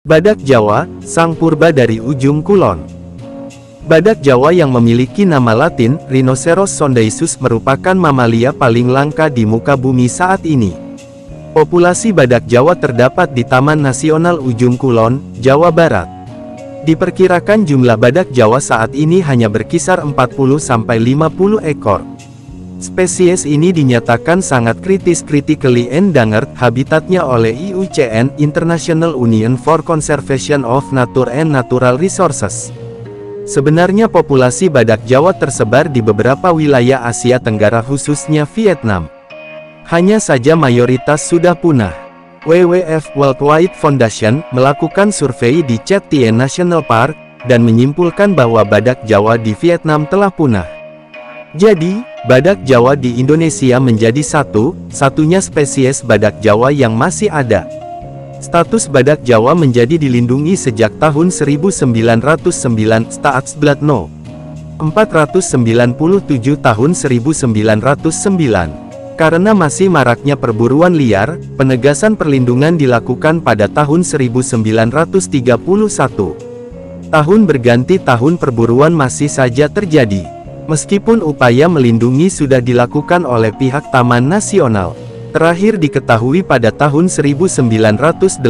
Badak Jawa, sang purba dari ujung kulon. Badak Jawa yang memiliki nama latin, Rhinoceros sondaesus merupakan mamalia paling langka di muka bumi saat ini. Populasi badak Jawa terdapat di Taman Nasional Ujung Kulon, Jawa Barat. Diperkirakan jumlah badak Jawa saat ini hanya berkisar 40-50 ekor. Spesies ini dinyatakan sangat kritis critically endangered habitatnya oleh IUCN International Union for Conservation of Nature and Natural Resources. Sebenarnya populasi badak Jawa tersebar di beberapa wilayah Asia Tenggara khususnya Vietnam. Hanya saja mayoritas sudah punah. WWF World Wide Foundation melakukan survei di Chat Tien National Park, dan menyimpulkan bahwa badak Jawa di Vietnam telah punah. Jadi, badak Jawa di Indonesia menjadi satu-satunya spesies badak Jawa yang masih ada. Status badak Jawa menjadi dilindungi sejak tahun 1909 Staatsblad No. 497 tahun 1909. Karena masih maraknya perburuan liar, penegasan perlindungan dilakukan pada tahun 1931. Tahun berganti tahun perburuan masih saja terjadi. Meskipun upaya melindungi sudah dilakukan oleh pihak Taman Nasional. Terakhir diketahui pada tahun 1988,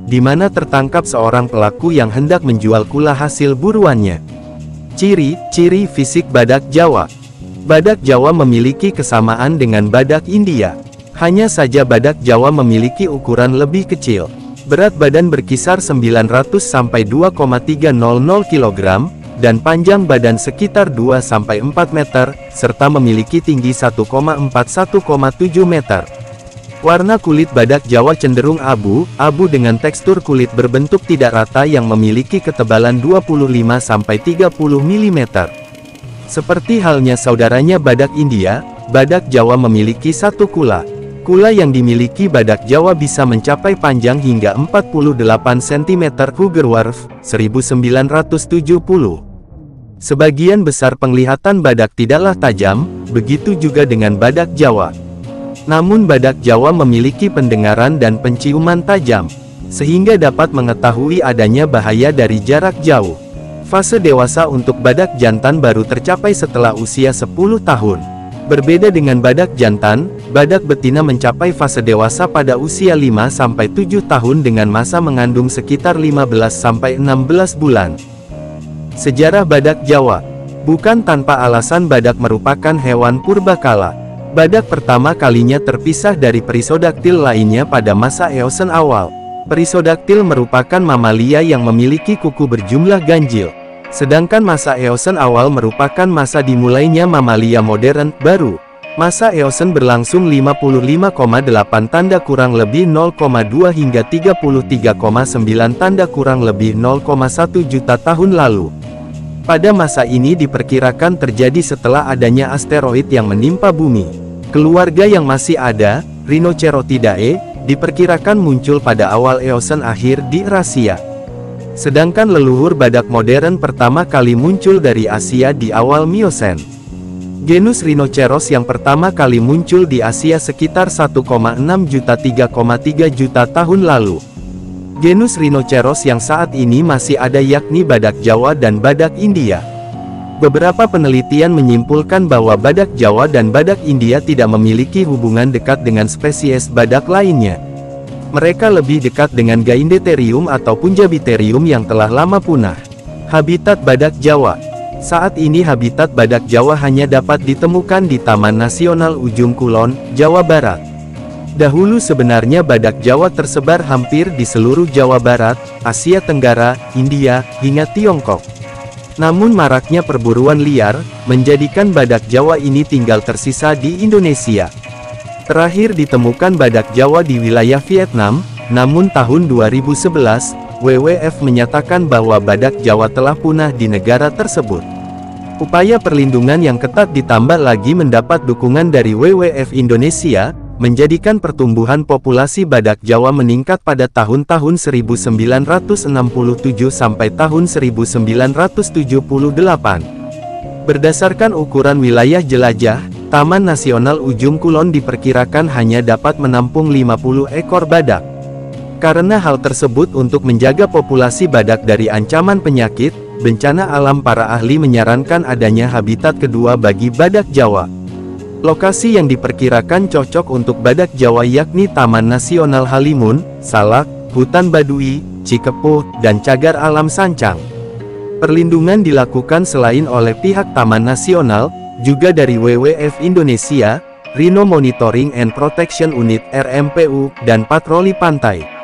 di mana tertangkap seorang pelaku yang hendak menjual kula hasil buruannya. Ciri-ciri fisik badak Jawa. Badak Jawa memiliki kesamaan dengan badak India. Hanya saja badak Jawa memiliki ukuran lebih kecil. Berat badan berkisar 900-2,300 kg, dan panjang badan sekitar 2-4 meter, serta memiliki tinggi 1,4-1,7 meter. Warna kulit badak Jawa cenderung abu-abu dengan tekstur kulit berbentuk tidak rata yang memiliki ketebalan 25-30 mm. Seperti halnya saudaranya badak India, badak Jawa memiliki satu kula. Kula yang dimiliki badak Jawa bisa mencapai panjang hingga 48 cm. Hugerwerf, 1970. Sebagian besar penglihatan badak tidaklah tajam, begitu juga dengan badak Jawa. Namun badak Jawa memiliki pendengaran dan penciuman tajam, sehingga dapat mengetahui adanya bahaya dari jarak jauh. Fase dewasa untuk badak jantan baru tercapai setelah usia 10 tahun. Berbeda dengan badak jantan, badak betina mencapai fase dewasa pada usia 5-7 tahun dengan masa mengandung sekitar 15-16 bulan. Sejarah badak Jawa. Bukan tanpa alasan badak merupakan hewan purbakala. Badak pertama kalinya terpisah dari Perissodactyl lainnya pada masa Eosen awal. Perissodactyl merupakan mamalia yang memiliki kuku berjumlah ganjil. Sedangkan masa Eosen awal merupakan masa dimulainya mamalia modern, baru. Masa Eosen berlangsung 55,8 tanda kurang lebih 0,2 hingga 33,9 tanda kurang lebih 0,1 juta tahun lalu. Pada masa ini diperkirakan terjadi setelah adanya asteroid yang menimpa bumi. Keluarga yang masih ada, Rhinocerotidae, diperkirakan muncul pada awal Eosen akhir di Eurasia. Sedangkan leluhur badak modern pertama kali muncul dari Asia di awal Miosen. Genus Rhinoceros yang pertama kali muncul di Asia sekitar 1,6-3,3 juta tahun lalu. Genus Rhinoceros yang saat ini masih ada yakni badak Jawa dan badak India. Beberapa penelitian menyimpulkan bahwa badak Jawa dan badak India tidak memiliki hubungan dekat dengan spesies badak lainnya. Mereka lebih dekat dengan Gaindeterium atau Punjabiterium yang telah lama punah. Habitat badak Jawa. Saat ini habitat badak Jawa hanya dapat ditemukan di Taman Nasional Ujung Kulon, Jawa Barat. Dahulu sebenarnya badak Jawa tersebar hampir di seluruh Jawa Barat, Asia Tenggara, India, hingga Tiongkok. Namun maraknya perburuan liar, menjadikan badak Jawa ini tinggal tersisa di Indonesia. Terakhir ditemukan badak Jawa di wilayah Vietnam, namun tahun 2011, WWF menyatakan bahwa badak Jawa telah punah di negara tersebut. Upaya perlindungan yang ketat ditambah lagi mendapat dukungan dari WWF Indonesia, menjadikan pertumbuhan populasi badak Jawa meningkat pada tahun-tahun 1967 sampai tahun 1978. Berdasarkan ukuran wilayah jelajah, Taman Nasional Ujung Kulon diperkirakan hanya dapat menampung 50 ekor badak. Karena hal tersebut untuk menjaga populasi badak dari ancaman penyakit, bencana alam, para ahli menyarankan adanya habitat kedua bagi badak Jawa. Lokasi yang diperkirakan cocok untuk badak Jawa yakni Taman Nasional Halimun, Salak, Hutan Baduy, Cikepuh, dan Cagar Alam Sancang. Perlindungan dilakukan selain oleh pihak Taman Nasional, juga dari WWF Indonesia, Rhino Monitoring and Protection Unit (RMPU), dan patroli pantai.